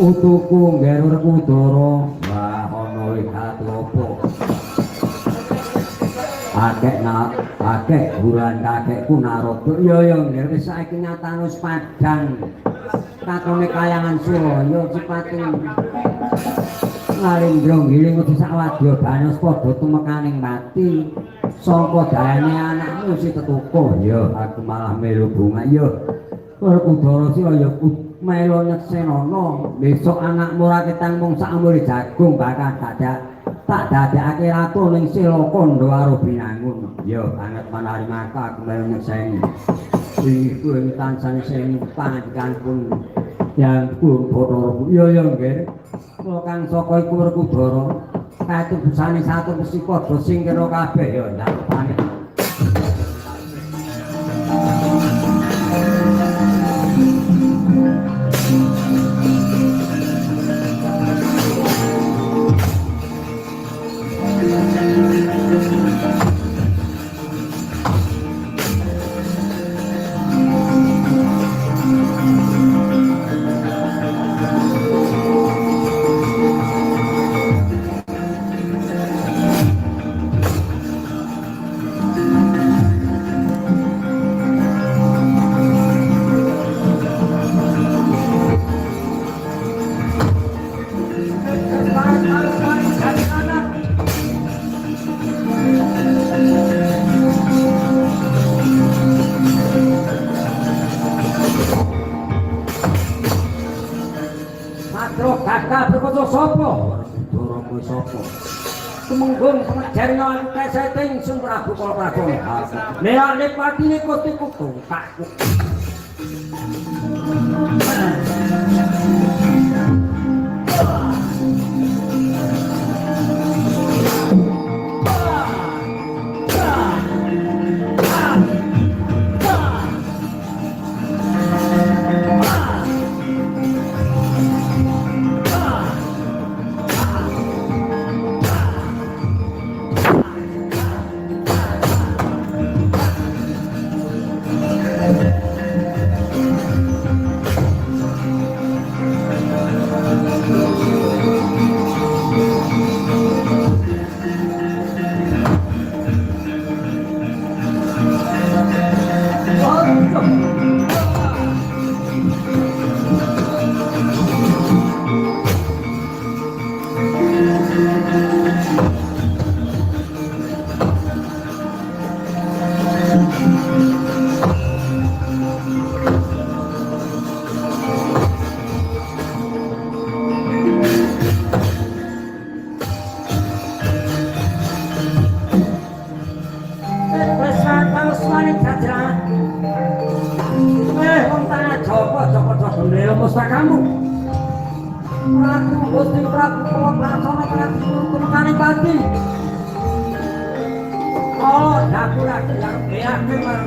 Utuku nggerur kudara wah ana lihat opo akeh bulan kakekku narada ya ngger wis saiki nyatane wis padhang katone kayangan Suraya cipati ngalindrong giling wedi sak wadya banos padha tumekaning mati sangka dalane anakmu si tetuku ya aku malah melu bunga ya Kudara sira ya melu nyeksenana besok anakmu ra ketang mung sak umure jagung bakal tak dadekake ratu ning Silakanda karo Binangun ya anget manari maka aku melu nyekseni iku ing tansah sing panjenenganipun yang pun Bathara ya nggih kang saka iku Werkudara katubusane satu mesti padha singkira kabeh ya ndak panik Tumenggung pengajarnya keseting Sun Prabu Kalaprabu Nek patine kotiku tungkakku pustakamu Ratu Gusti Prabu Kalaprabu Tumekaning pati oh dapur lagi yang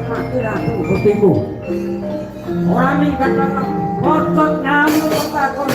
mati Ratu Gustiku orang minggat kotot nyamu takon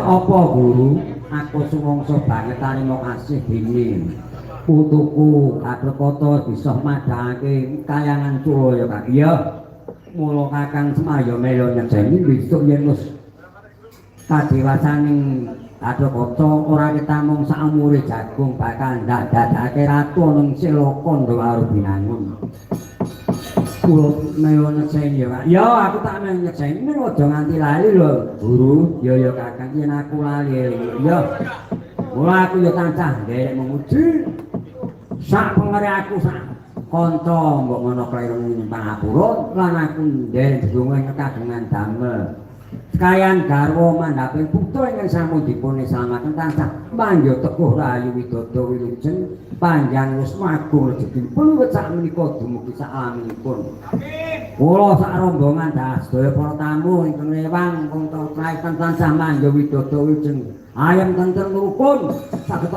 Apa guru aku sumangsa banget tarima kasih dene putuku Kadrekata bisa madhangake kayangan Culaya Kak iya mula Kakang Semaya melu nyejeni besok yen wis kadewasaning Kadrekata ora ketamung saumure jagung bakal dadake ratu ning Selaka Ndawara Binangun kula melu nyejeni ya Kak ya aku tak melu nyejeni aja nganti lali lho guru ya Kakang yen aku lali ya mula aku ya tansah nderek memuji sak pengere aku sak kanca mbok ngono kleru pangapura lan aku nderek donga kagungan damel kayan garwa mandhaping putra ingkang sampun dipun islamaken tansah manjya teguh rayu widodo wilujeng panjang wismagung rejekipun wit sak menika dumugi sak alaminipun kula sak rombongan sedaya para tamu ingkang rewang wonten praiten tansah manjya widodo wilujeng ayam tentrem rukun saged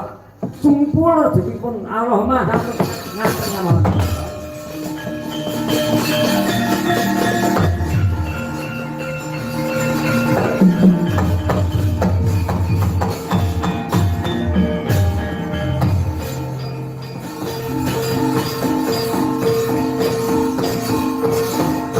sumpul rejekipun Allahumma ngaten